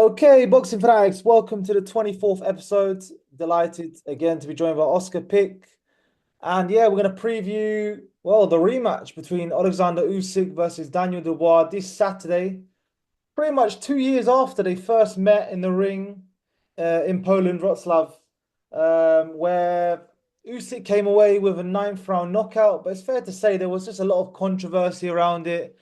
Okay, boxing fanatics, welcome to the 24th episode. Delighted again to be joined by Oscar Pick. And yeah, we're going to preview, well, the rematch between Oleksandr Usyk versus Daniel Dubois this Saturday, pretty much 2 years after they first met in the ring in Poland, Wrocław, where Usyk came away with a ninth round knockout. But it's fair to say there was just a lot of controversy around it.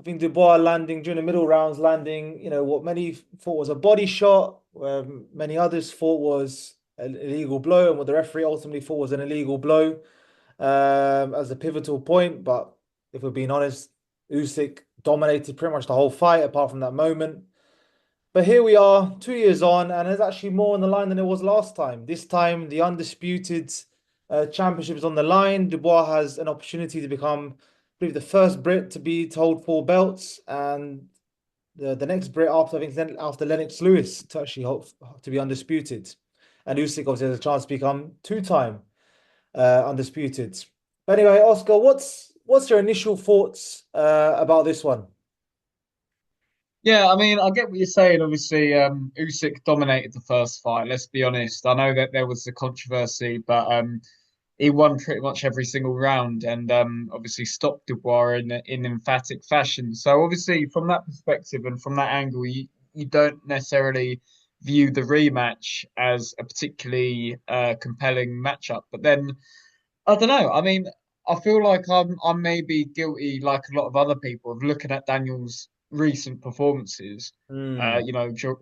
I think Dubois landing during the middle rounds, landing, what many thought was a body shot, where many others thought was an illegal blow, and what the referee ultimately thought was an illegal blow as a pivotal point. But if we're being honest, Usyk dominated pretty much the whole fight, apart from that moment. But here we are, 2 years on, and there's actually more on the line than it was last time. This time, the undisputed championship is on the line. Dubois has an opportunity to become, I believe, the first Brit to to hold four belts, and the next Brit after, I think, after Lennox Lewis to actually hope to be undisputed. And Usyk obviously has a chance to become two-time undisputed. But anyway, Oscar, what's your initial thoughts about this one? Yeah, I mean, I get what you're saying. Obviously, Usyk dominated the first fight. Let's be honest. I know that there was the controversy, but he won pretty much every single round, and obviously stopped Dubois in emphatic fashion. So obviously, from that perspective and from that angle, you don't necessarily view the rematch as a particularly compelling matchup. But then I don't know. I mean, I feel like I'm maybe guilty, like a lot of other people, of looking at Daniel's recent performances. Hmm.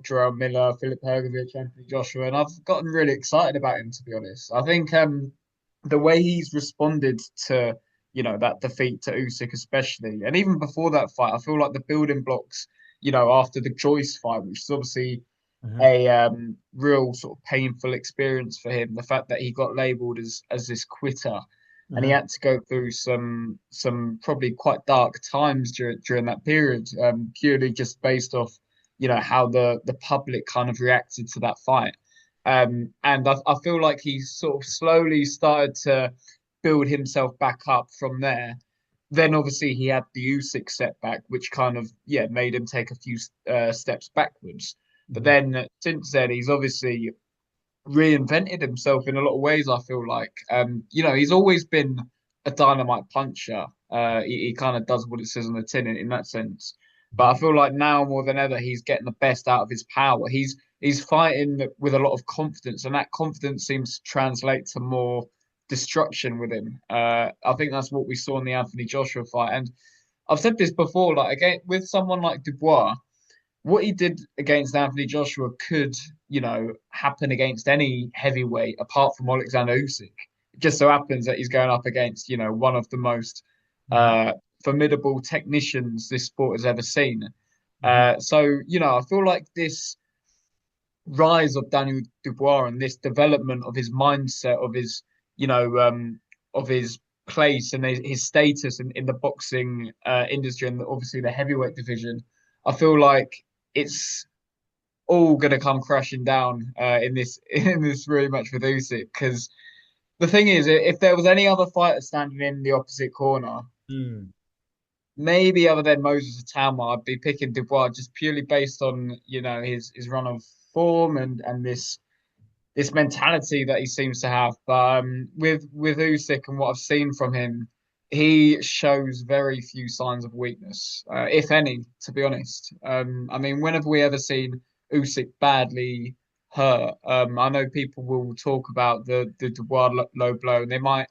Jerome Miller, Philip Hergovich, Anthony Joshua, and I've gotten really excited about him, to be honest. I think the way he's responded to that defeat to Usyk, especially, and even before that fight, I feel like the building blocks, after the Joyce fight, which is obviously Mhm. a real sort of painful experience for him. The fact that he got labelled as this quitter, and he Mhm. had to go through some probably quite dark times during that period, purely just based off how the public kind of reacted to that fight. And I feel like he sort of slowly started to build himself back up from there. Then obviously he had the Usyk setback, which kind of made him take a few steps backwards. But Mhm. then since then, he's obviously reinvented himself in a lot of ways. I feel like, he's always been a dynamite puncher. He kind of does what it says on the tin in that sense. But I Mhm. feel like now more than ever, he's getting the best out of his power. He's fighting with a lot of confidence, and that confidence seems to translate to more destruction with him. I think that's what we saw in the Anthony Joshua fight. And I've said this before, like again with someone like Dubois, what he did against Anthony Joshua could, happen against any heavyweight apart from Oleksandr Usyk. It just so happens that he's going up against, one of the most Mhm. uh, formidable technicians this sport has ever seen. Mhm. So, I feel like this rise of Daniel Dubois and this development of his mindset, you know, um, of his place and his status in the boxing industry and obviously the heavyweight division, I feel like it's all going to come crashing down in this in this rematch with Usyk. Because the thing is, if there was any other fighter standing in the opposite corner, Mm. maybe other than Moses Atama, I'd be picking Dubois just purely based on his run of form and this mentality that he seems to have. But with Usyk and what I've seen from him, he shows very few signs of weakness, if any, to be honest. I mean, when have we ever seen Usyk badly hurt? I know people will talk about the Dubois low blow, and they might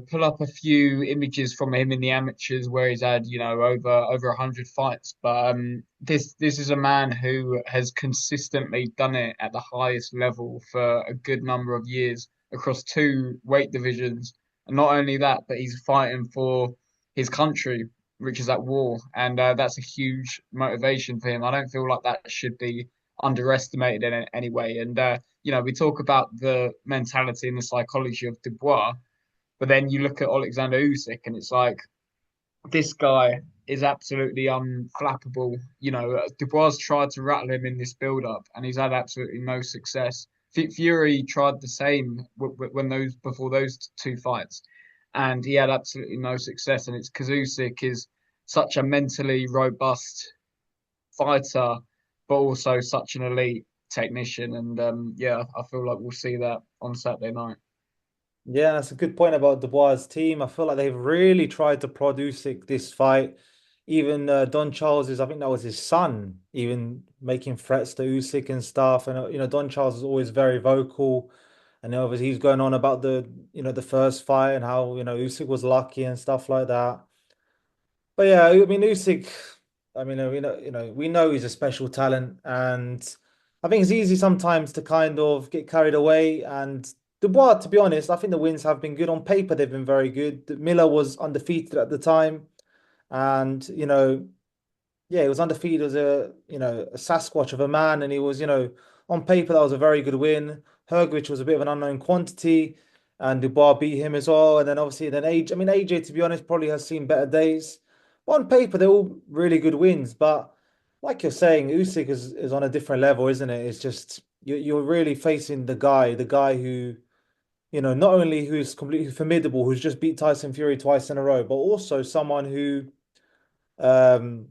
pull up a few images from him in the amateurs where he's had, over 100 fights. But this is a man who has consistently done it at the highest level for a good number of years across two weight divisions. And not only that, but he's fighting for his country, which is at war, and that's a huge motivation for him. I don't feel like that should be underestimated in any way. And we talk about the mentality and the psychology of Dubois. But then you look at Alexander Usyk, and it's like this guy is absolutely unflappable. Dubois tried to rattle him in this build-up, and he's had absolutely no success. Fury tried the same when those before those two fights, and he had absolutely no success. And it's because Usyk is such a mentally robust fighter but also such an elite technician. And yeah, I feel like we'll see that on Saturday night. Yeah, that's a good point about Dubois' team. I feel like they've really tried to produce this fight. Even Don Charles I think that was his son, even making threats to Usyk and stuff. And Don Charles is always very vocal, and obviously he's going on about the first fight and how Usyk was lucky and stuff like that. But yeah, I mean Usyk, I mean we know he's a special talent, and I think it's easy sometimes to kind of get carried away. And Dubois, to be honest, I think the wins have been good on paper. They've been very good. Miller was undefeated at the time, and yeah, he was undefeated as a Sasquatch of a man, and he was, on paper that was a very good win. Hergovich was a bit of an unknown quantity, and Dubois beat him as well. And then obviously then AJ, to be honest, probably has seen better days. But on paper, they're all really good wins. But like you're saying, Usyk is on a different level, isn't it? It's just you're really facing the guy who, not only who's completely formidable, who's just beat Tyson Fury twice in a row, but also someone who um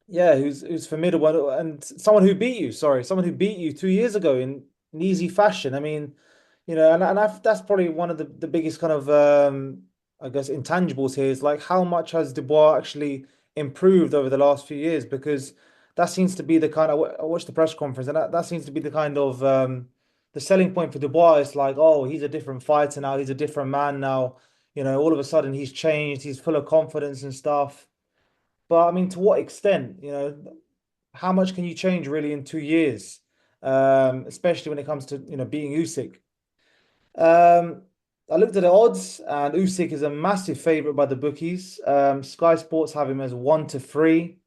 yeah, who's formidable and someone who beat you. Sorry, someone who beat you 2 years ago in easy fashion. I mean, that's probably one of the biggest kind of I guess intangibles here is like how much has Dubois actually improved over the last few years because that seems to be the kind of I watched the press conference and that seems to be the kind of the selling point for Dubois. It's like, oh, he's a different fighter now, he's a different man now. All of a sudden he's changed, he's full of confidence and stuff. But I mean, to what extent? How much can you change really in 2 years? Especially when it comes to beating Usyk. Um, I looked at the odds, and Usyk is a massive favorite by the bookies. Sky Sports have him as 1-3.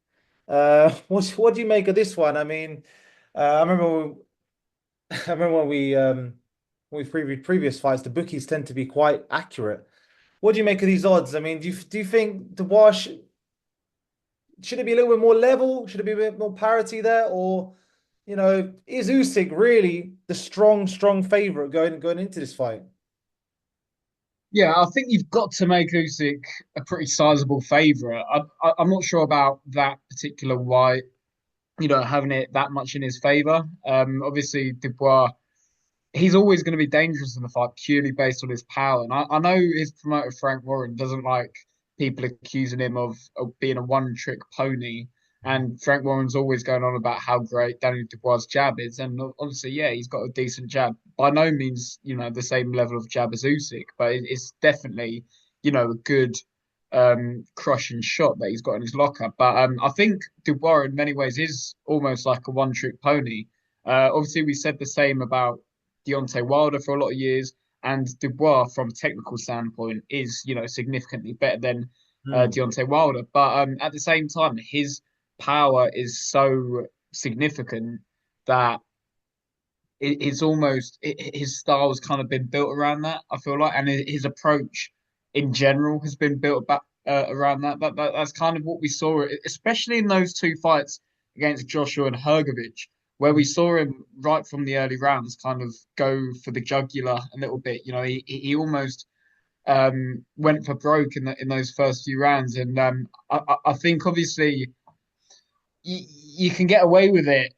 What do you make of this one? I mean, I remember I remember when we previewed previous fights, the bookies tend to be quite accurate. What do you make of these odds? I mean, do you think Dubois should it be a little bit more level? Should it be a bit more parity there? Or, is Usyk really the strong favorite going into this fight? Yeah, I think you've got to make Usyk a pretty sizable favourite. I'm not sure about that particular why, having it that much in his favour. Obviously, Dubois he's always going to be dangerous in the fight purely based on his power. And I know his promoter Frank Warren doesn't like people accusing him of being a one-trick pony. And Frank Warren's always going on about how great Daniel Dubois' jab is. And obviously, yeah, he's got a decent jab. By no means, the same level of jab as Usyk, but it's definitely, a good crushing shot that he's got in his locker. But I think Dubois in many ways is almost like a one-trick pony. Obviously, we said the same about Deontay Wilder for a lot of years, and Dubois, from a technical standpoint, is significantly better than Hmm. Deontay Wilder. But at the same time, his power is so significant that it's almost his style has kind of been built around that. I feel like, and his approach in general has been built back around that. That's kind of what we saw, especially in those two fights against Joshua and Hergovich, where we saw him right from the early rounds kind of go for the jugular a little bit. He almost went for broke in those first few rounds, and I think obviously you can get away with it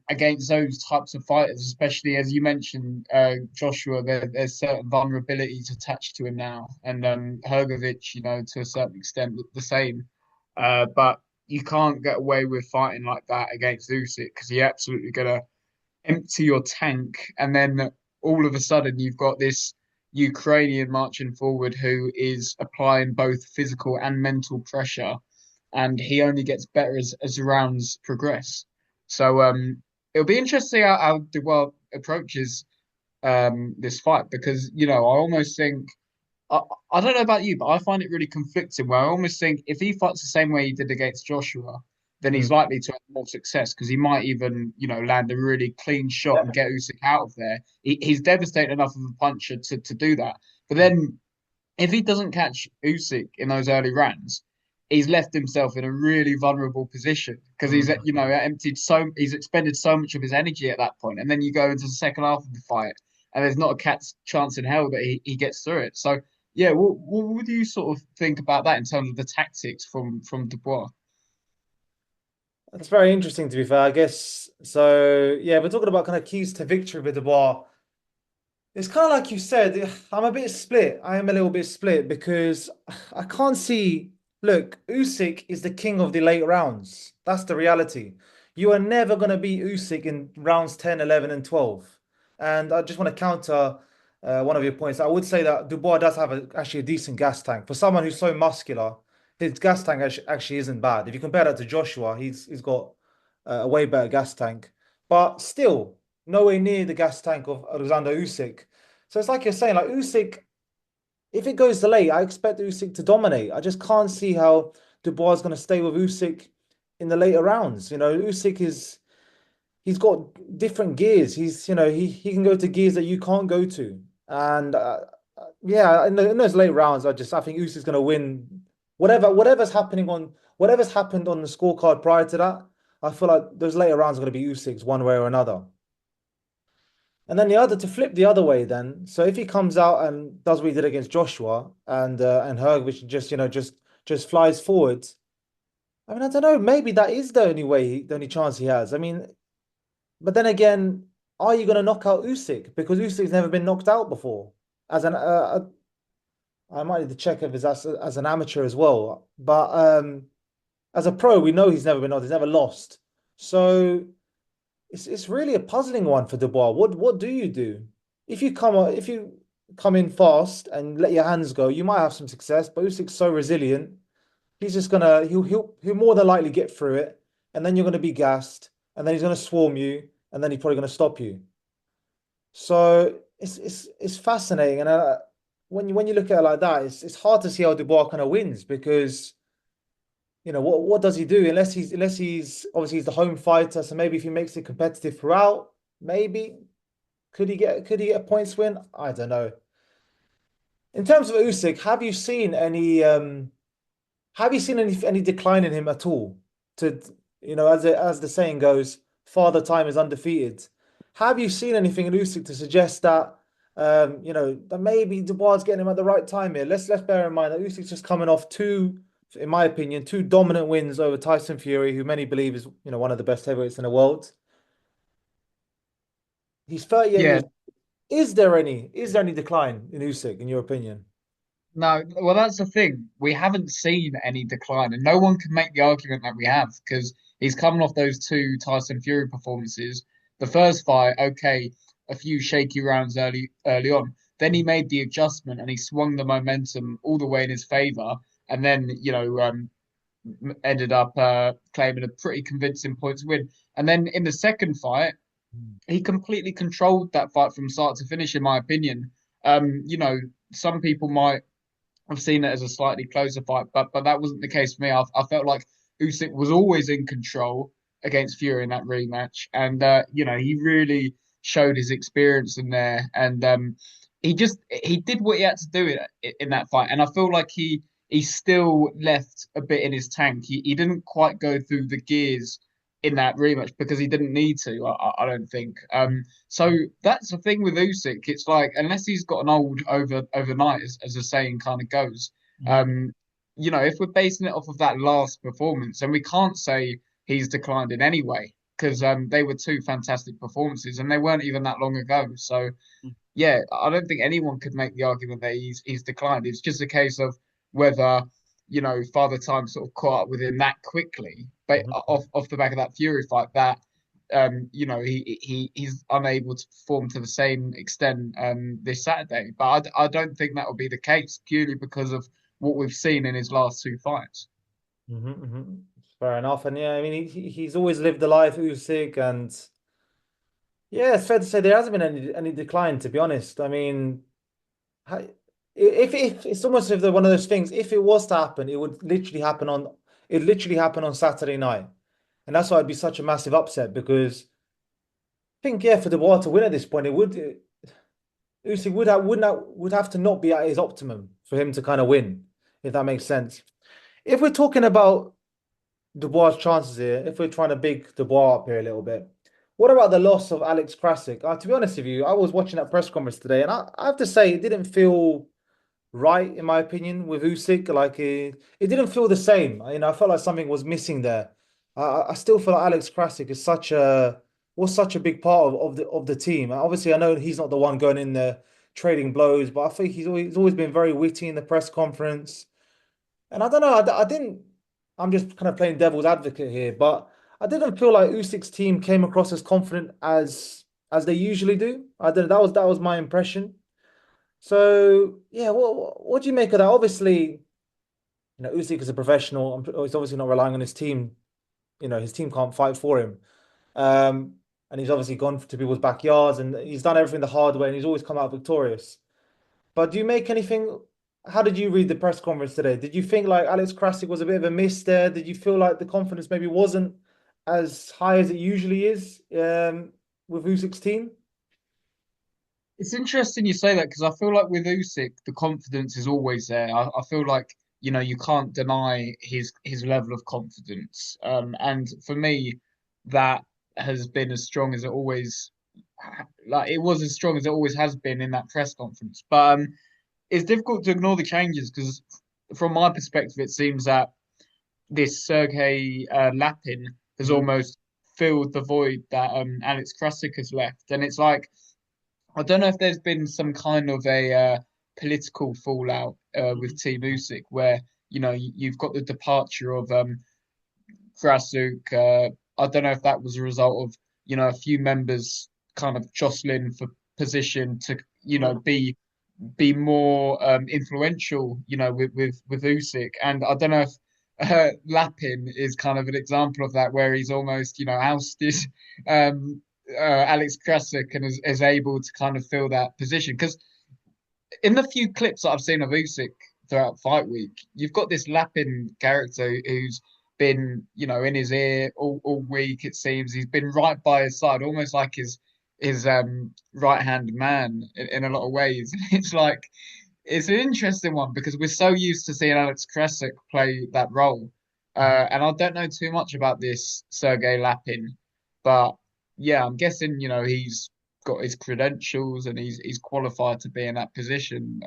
against those types of fighters, especially as you mentioned, Joshua. There's certain vulnerabilities attached to him now, and Hergovich, to a certain extent, the same. But you can't get away with fighting like that against Usyk because you're absolutely gonna empty your tank, and then all of a sudden you've got this Ukrainian marching forward who is applying both physical and mental pressure, and he only gets better as the rounds progress. So it'll be interesting how Dubois approaches this fight because I almost think I, I don't know about you, but I find it really conflicting where I almost think if he fights the same way he did against Joshua, then Hmm. he's likely to have more success because he might even, land a really clean shot and get Usyk out of there. He's devastating enough of a puncher to do that. But then if he doesn't catch Usyk in those early rounds, he's left himself in a really vulnerable position because he's expended so much of his energy at that point, and then you go into the second half of the fight, and there's not a cat's chance in hell that he gets through it. So yeah, what do you sort of think about that in terms of the tactics from Dubois? It's very interesting to be fair, I guess. So yeah, we're talking about kind of keys to victory with Dubois. It's kind of like you said, I'm a bit split. I am a little bit split because I can't see. Look, Usyk is the king of the late rounds. That's the reality. You are never going to beat Usyk in rounds 10, 11, and 12. And I just want to counter one of your points. I would say that Dubois does have actually a decent gas tank. For someone who's so muscular, his gas tank actually isn't bad. If you compare that to Joshua, he's got a way better gas tank. But still, nowhere near the gas tank of Alexander Usyk. So it's like you're saying, like Usyk, if it goes to late, I expect Usyk to dominate. I just can't see how Dubois is going to stay with Usyk in the later rounds. Usyk he's got different gears. He can go to gears that you can't go to. And yeah, in those late rounds, I think Usyk's going to win whatever's happened on the scorecard prior to that. I feel like those later rounds are going to be Usyk's one way or another. And then the other to flip the other way then. So if he comes out and does what he did against Joshua and Hergovich just flies forward, I mean, I don't know, maybe that is the only chance he has. I mean, but then again, are you going to knock out Usyk? Because Usyk's never been knocked out before. As an I might need to check if it's as an amateur as well. But as a pro, we know he's never been knocked, he's never lost. So it's really a puzzling one for Dubois. What do you do? If you come in fast and let your hands go, you might have some success. But Usyk's so resilient, he's just gonna he'll more than likely get through it, and then you're gonna be gassed, and then he's gonna swarm you, and then he's probably gonna stop you. So it's fascinating, and when you look at it like that, it's hard to see how Dubois kind of wins because what does he do unless he's obviously he's the home fighter, so maybe if he makes it competitive throughout, maybe could he get a points win? I don't know. In terms of Usyk, have you seen any decline in him at all? To as the saying goes, father time is undefeated. Have you seen anything in Usyk to suggest that maybe Dubois is getting him at the right time here? Let's bear in mind that Usyk's just coming off two, in my opinion, two dominant wins over Tyson Fury, who many believe is one of the best heavyweights in the world. He's 38 Yeah, years. Is there any decline in Usyk, in your opinion? no, well, that's the thing. We haven't seen any decline, and no one can make the argument that we have because he's coming off those two Tyson Fury performances. The first fight, okay, a few shaky rounds early on. Then he made the adjustment and he swung the momentum all the way in his favor, and then ended up claiming a pretty convincing points win. And then in the second fight, he completely controlled that fight from start to finish, in my opinion. Some people might I've seen it as a slightly closer fight, but that wasn't the case for me. I felt like Usyk was always in control against Fury in that rematch, and he really showed his experience in there, and he did what he had to do in that fight, and I feel like he still left a bit in his tank. He didn't quite go through the gears in that rematch because he didn't need to. I don't think. So that's the thing with Usyk. It's like unless he's gotten old overnight, as the saying kind of goes. Mhm. Um, if we're basing it off of that last performance, and we can't say he's declined in any way because they were two fantastic performances, and they weren't even that long ago. So yeah, I don't think anyone could make the argument that he's declined. It's just a case of whether Father Time sort of caught up with him that quickly, but Mhm. off the back of that Fury fight, that he's unable to perform to the same extent this Saturday. But I don't think that will be the case purely because of what we've seen in his last two fights. Fair enough. And yeah, I mean, he's always lived the life Usyk, and yeah, it's fair to say there hasn't been any decline, to be honest. I mean, if it's almost if they're one of those things, if it was to happen, it literally happen on Saturday night. And that's why it'd be such a massive upset because I think, yeah, for the Dubois to win at this point, Usyk would have to not be at his optimum for him to kind of win, if that makes sense. If we're talking about Dubois' chances here, if we're trying to big Dubois up here a little bit, what about the loss of Alex Krasik? To be honest with you, I was watching that press conference today, and I have to say it didn't feel right, in my opinion, with Usyk. Like it didn't feel the same. I felt like something was missing there. I still feel like Alex Krasik is such a was such a big part of the team. And obviously, I know he's not the one going in there trading blows, but I think he's always been very witty in the press conference. And I don't know, I didn't. I'm just kind of playing devil's advocate here, but I didn't feel like Usyk's team came across as confident as they usually do. I don't. That was my impression. So yeah, what do you make of that? Obviously, Usyk is a professional. He's obviously not relying on his team. His team can't fight for him. Um, and he's obviously gone to people's backyards and he's done everything the hard way and he's always come out victorious. But do you make anything? How did you read the press conference today? Did you think like Alex Krasik was a bit of a miss there? Did you feel like the confidence maybe wasn't as high as it usually is with Usyk's team? It's interesting you say that because I feel like with Usyk, the confidence is always there. I feel like you can't deny his level of confidence. And for me, that has been as strong as it always like it was as strong as it always has been in that press conference. But it's difficult to ignore the changes because from my perspective, it seems that this Sergei Lapin has Mhm. almost filled the void that Alex Krasik has left, and it's like. I don't know if there's been some kind of a political fallout with Team Usyk where you've got the departure of Krasuk. I don't know if that was a result of a few members kind of jostling for position to be more influential with Usyk, and I don't know if Lapin is kind of an example of that where he's almost ousted um, Alex Krasik and is able to kind of fill that position because in the few clips that I've seen of Usyk throughout fight week, you've got this Lapin character who's been, in his ear all week, it seems. He's been right by his side, almost like his right hand man in a lot of ways. It's like it's an interesting one because we're so used to seeing Alex Krasik play that role. And I don't know too much about this Sergei Lapin, but yeah, I'm guessing, he's got his credentials and he's qualified to be in that position.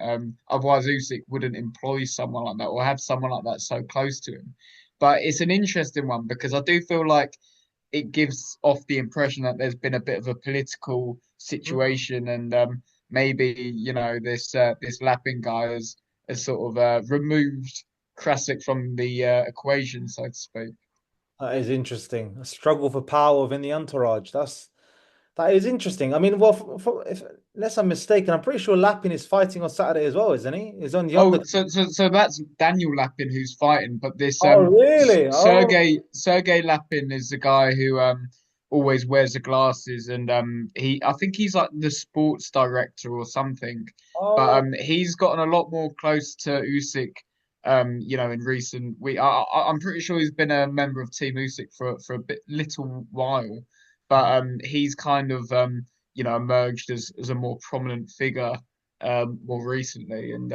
Otherwise, Usyk wouldn't employ someone like that or have someone like that so close to him. But it's an interesting one because I do feel like it gives off the impression that there's been a bit of a political Mhm. situation and maybe this Lappin guy has sort of removed Krasic from the equation, so to speak. That is interesting. A struggle for power within the entourage. That is interesting. I mean, well, if unless I'm mistaken, I'm pretty sure Lapin is fighting on Saturday as well, isn't he? He's on the Oh, under. so that's Daniel Lappin who's fighting, but this Oh, really? Oh, Sergey Lappin is the guy who always wears the glasses, and I think he's like the sports director or something, but oh. he's gotten a lot more close to Usyk, in recent week. I'm pretty sure he's been a member of Team Usyk for a little while, but he's kind of emerged as a more prominent figure more recently, and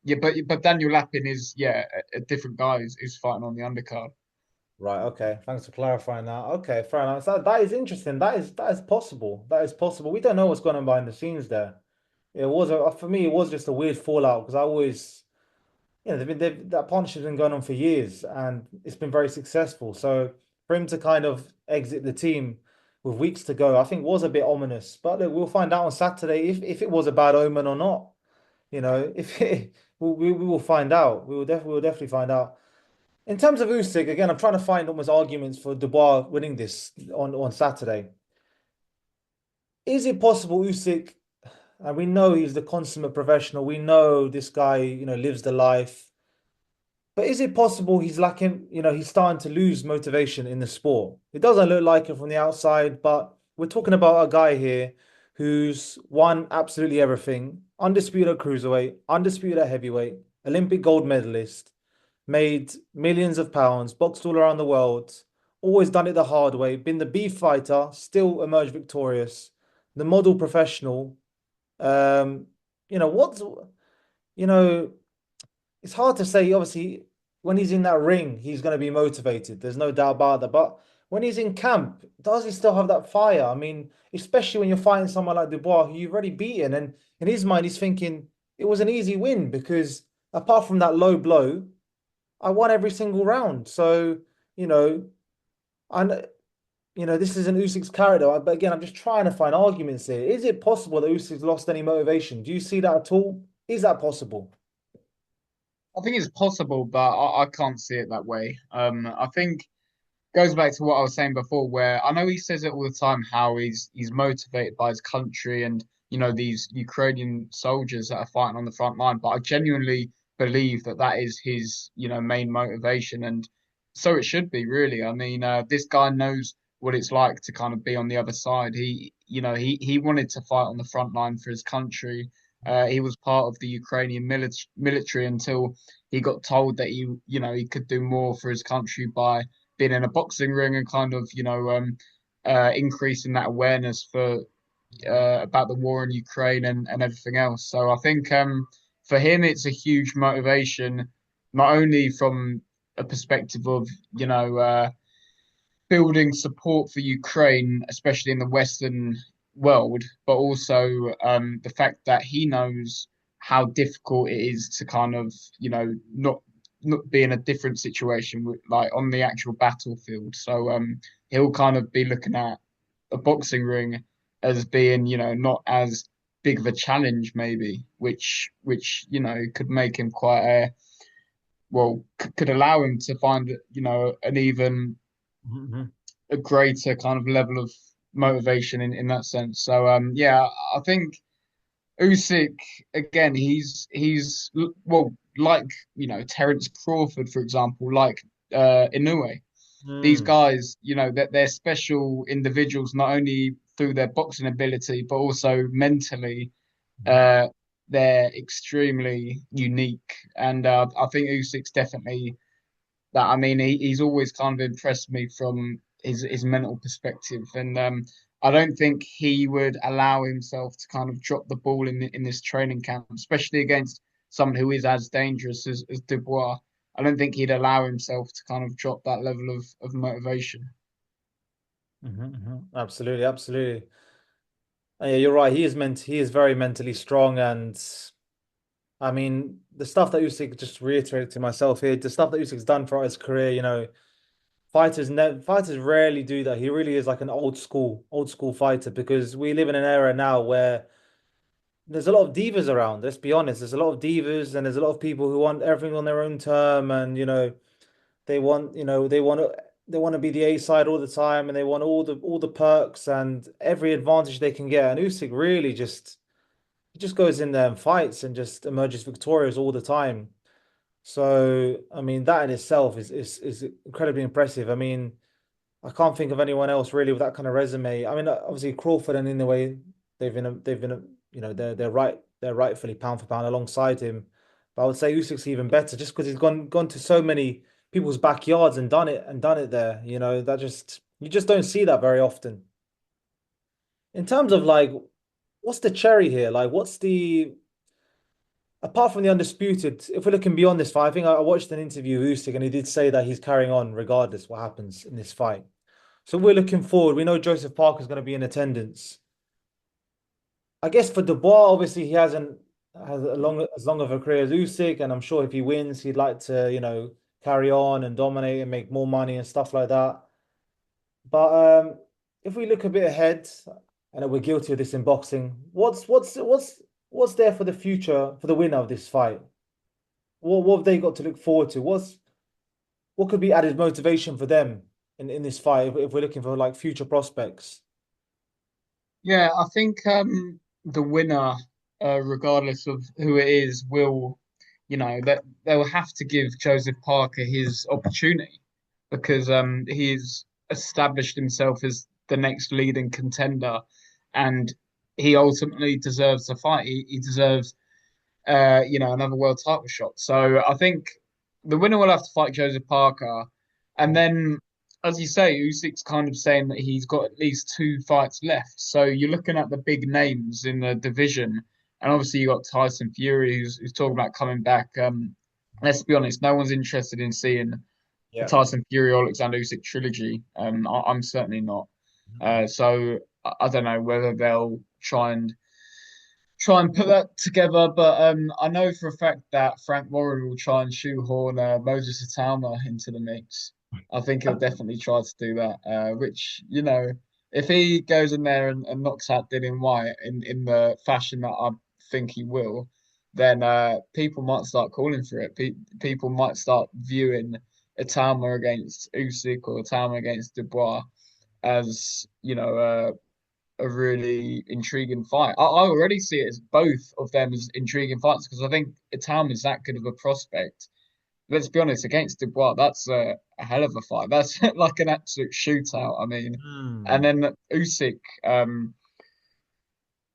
yeah, but Daniel Lappin is a different guy who's fighting on the undercard. Right, okay. Thanks for clarifying that. Okay, fair enough. That is interesting. That is possible. That is possible. We don't know what's going on behind the scenes there. It was for me, it was just a weird fallout because I always, that partnership's been going on for years and it's been very successful. So for him to kind of exit the team with weeks to go, I think was a bit ominous. But look, we'll find out on Saturday if it was a bad omen or not. If we will find out. We will definitely find out. In terms of Usyk, again, I'm trying to find almost arguments for Dubois winning this on Saturday. Is it possible Usyk, and we know he's the consummate professional, we know this guy, lives the life, but is it possible he's lacking, he's starting to lose motivation in the sport? It doesn't look like it from the outside, but we're talking about a guy here who's won absolutely everything, undisputed at cruiserweight, undisputed at heavyweight, Olympic gold medalist, made millions of pounds, boxed all around the world, always done it the hard way, been the beef fighter, still emerged victorious, the model professional. Um, you know, what's you know, it's hard to say. Obviously, when he's in that ring, he's going to be motivated. There's no doubt about that. But when he's in camp, does he still have that fire? I mean, especially when you're fighting someone like Dubois, who you've already beaten, and in his mind, he's thinking it was an easy win because apart from that low blow, I won every single round. So, you know, And this isn't Usyk's character, but again, I'm just trying to find arguments here. Is it possible that Usyk's lost any motivation? Do you see that at all? Is that possible? I think it's possible, but I can't see it that way. I think goes back to what I was saying before, where I know he says it all the time how he's motivated by his country and these Ukrainian soldiers that are fighting on the front line. But I genuinely believe that that is his main motivation, and so it should be really. I mean, this guy knows what it's like to kind of be on the other side. He wanted to fight on the front line for his country. He was part of the Ukrainian military until he got told that he could do more for his country by being in a boxing ring and kind of increasing that awareness for about the war in Ukraine and everything else. So I think for him it's a huge motivation, not only from a perspective of building support for Ukraine, especially in the Western world, but also the fact that he knows how difficult it is to kind of, not be in a different situation like on the actual battlefield. So he'll kind of be looking at a boxing ring as being, not as big of a challenge maybe, which could make him quite a could allow him to find an even Mhm. a greater kind of level of motivation in that sense. So yeah, I think Usyk again, like Terence Crawford for example, like Inoue. These Mm. guys, that they're special individuals not only through their boxing ability but also mentally. Mhm. Uh, they're extremely unique, and I think Usyk's definitely that. I mean, he's always kind of impressed me from his mental perspective, and I don't think he would allow himself to kind of drop the ball in this training camp, especially against someone who is as dangerous as Dubois. I don't think he'd allow himself to kind of drop that level of motivation. Absolutely, absolutely. Yeah, you're right. He is very mentally strong, and I mean the stuff that Usyk, just reiterate to myself here, the stuff that Usyk's done throughout his career, fighters rarely do that. He really is like an old school fighter because we live in an era now where there's a lot of divas around. Let's be honest. There's a lot of divas and there's a lot of people who want everything on their own term and they want, they want to be the A side all the time and they want all the perks and every advantage they can get. And Usyk really just he just goes in there and fights and just emerges victorious all the time. So, I mean, that in itself is incredibly impressive. I mean, I can't think of anyone else really with that kind of resume. I mean, obviously Crawford and in the way they've been they're rightfully pound for pound alongside him. But I would say Usyk's even better just because he's gone to so many people's backyards and done it there. That just you just don't see that very often. In terms of like, what's the cherry here? Like, what's the apart from the undisputed? If we're looking beyond this fight, I think I watched an interview with Usyk and he did say that he's carrying on regardless what happens in this fight. So we're looking forward. We know Joseph Parker's going to be in attendance. I guess for Dubois, obviously he hasn't has as long of a career as Usyk, and I'm sure if he wins, he'd like to, carry on and dominate and make more money and stuff like that. But if we look a bit ahead, I know we're guilty of this in boxing. What's there for the future for the winner of this fight? What have they got to look forward to? What could be added motivation for them in this fight if we're looking for like future prospects? Yeah, I think the winner, regardless of who it is, will, that they'll have to give Joseph Parker his opportunity because he's established himself as the next leading contender, and he ultimately deserves to fight. He deserves another world title shot. So I think the winner will have to fight Joseph Parker, and then, as you say, Usyk's kind of saying that he's got at least two fights left. So you're looking at the big names in the division, and obviously you got Tyson Fury who's talking about coming back. Let's be honest, no one's interested in seeing a Yeah. Tyson Fury Oleksandr Usyk trilogy. I'm certainly not. So I don't know whether they'll try and put that together. But I know for a fact that Frank Warren will try and shoehorn Moses Atama into the mix. I think he'll definitely try to do that. Which, if he goes in there and knocks out Dillian White in the fashion that I think he will, then people might start calling for it. People might start viewing a Talma against Usyk or a Talma against Dubois as, a really intriguing fight. I already see it as both of them as intriguing fights because I think Talma is that good of a prospect. Let's be honest, against Dubois, that's a hell of a fight. That's like an absolute shootout. I mean, and Hmm. then Usyk,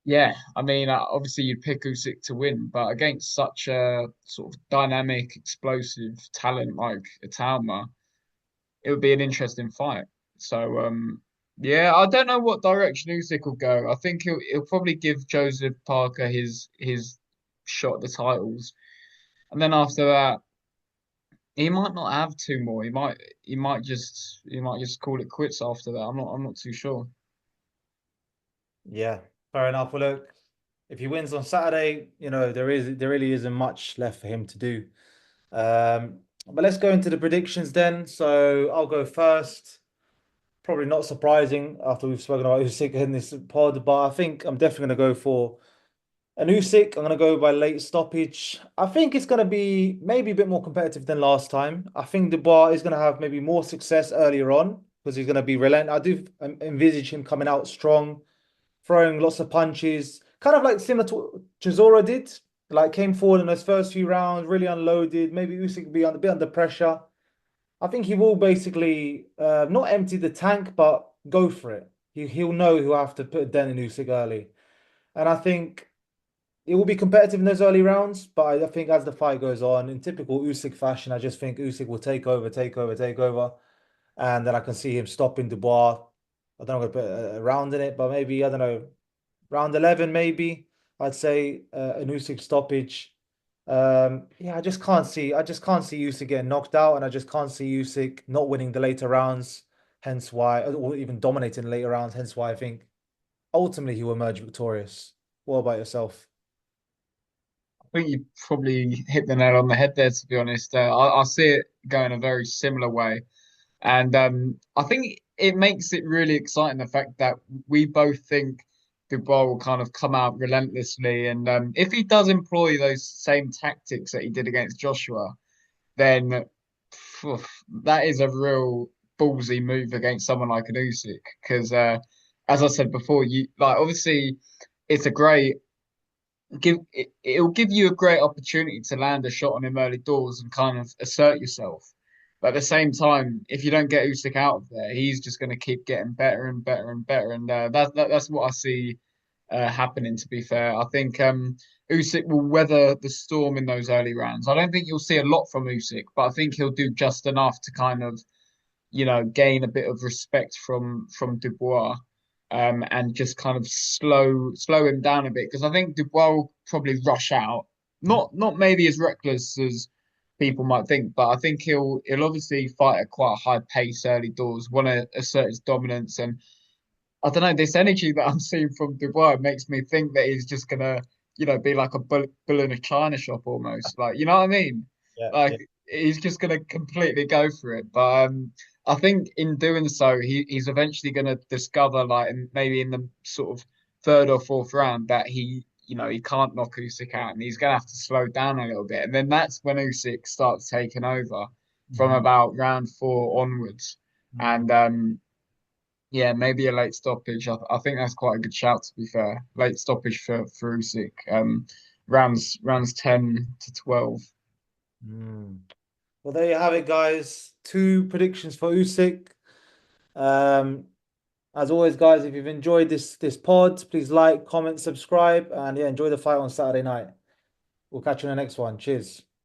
yeah, I mean, obviously you'd pick Usyk to win, but against such a sort of dynamic, explosive talent like Italma, it would be an interesting fight. So, yeah, I don't know what direction Usyk will go. I think he'll probably give Joseph Parker his shot at the titles, and then after that. He might not have two more. He might just call it quits after that. I'm not too sure. Yeah, fair enough. Well, look, if he wins on Saturday, there really isn't much left for him to do. But let's go into the predictions then. So I'll go first. Probably not surprising after we've spoken about Usyk in this pod, but I think I'm definitely going to go for an Usyk. I'm going to go by late stoppage. I think it's going to be maybe a bit more competitive than last time. I think Dubois is going to have maybe more success earlier on because he's going to be relentless. I do envisage him coming out strong, throwing lots of punches, kind of like similar to Chisora did. Like came forward in those first few rounds, really unloaded. Maybe Usyk will be a bit under pressure. I think he will basically not empty the tank, but go for it. He'll know he'll have to put a dent in Usyk early, and I think it will be competitive in those early rounds. But I think as the fight goes on, in typical Usyk fashion, I just think Usyk will take over, take over, take over, and then I can see him stopping Dubois. I don't know if I'm gonna put a round in it, but maybe I don't know round 11 maybe. I'd say an Usyk stoppage. Yeah, I just can't see Usyk getting knocked out, and I just can't see Usyk not winning the later rounds. Hence why, or even dominating the later rounds. Hence why I think ultimately he will emerge victorious. What about yourself? I think you probably hit the nail on the head there, to be honest. I see it going a very similar way. And I think it makes it really exciting the fact that we both think Dubois will kind of come out relentlessly. And if he does employ those same tactics that he did against Joshua, then phew, that is a real ballsy move against someone like an Usyk. Because as I said before, you like obviously it's a great it'll give you a great opportunity to land a shot on him early doors and kind of assert yourself. But at the same time, if you don't get Usyk out of there, he's just going to keep getting better and better and better, and that's what I see happening. To be fair, I think Usyk will weather the storm in those early rounds. I don't think you'll see a lot from Usyk, but I think he'll do just enough to kind of gain a bit of respect from Dubois, and just kind of slow him down a bit because I think Dubois will probably rush out, not maybe as reckless as people might think, but I think he'll obviously fight at quite a high pace early doors, want to assert his dominance, and I don't know, this energy that I'm seeing from Dubois makes me think that he's just gonna, be like a bull in a china shop almost. Like, you know what I mean? Yeah, Like yeah. he's just gonna completely go for it. But I think in doing so, he's eventually gonna discover, like, maybe in the sort of third or fourth round, that he can't knock Usyk out, and he's gonna have to slow down a little bit, and then that's when Usyk starts taking over from Mhm. about round four onwards, Mm. and yeah, maybe a late stoppage. I think that's quite a good shout, to be fair. Late stoppage for Usyk. Rounds 10 to 12. Mm. Well, there you have it, guys. Two predictions for Usyk. Um, as always, guys, if you've enjoyed this pod, please like, comment, subscribe, and yeah, enjoy the fight on Saturday night. We'll catch you in the next one. Cheers.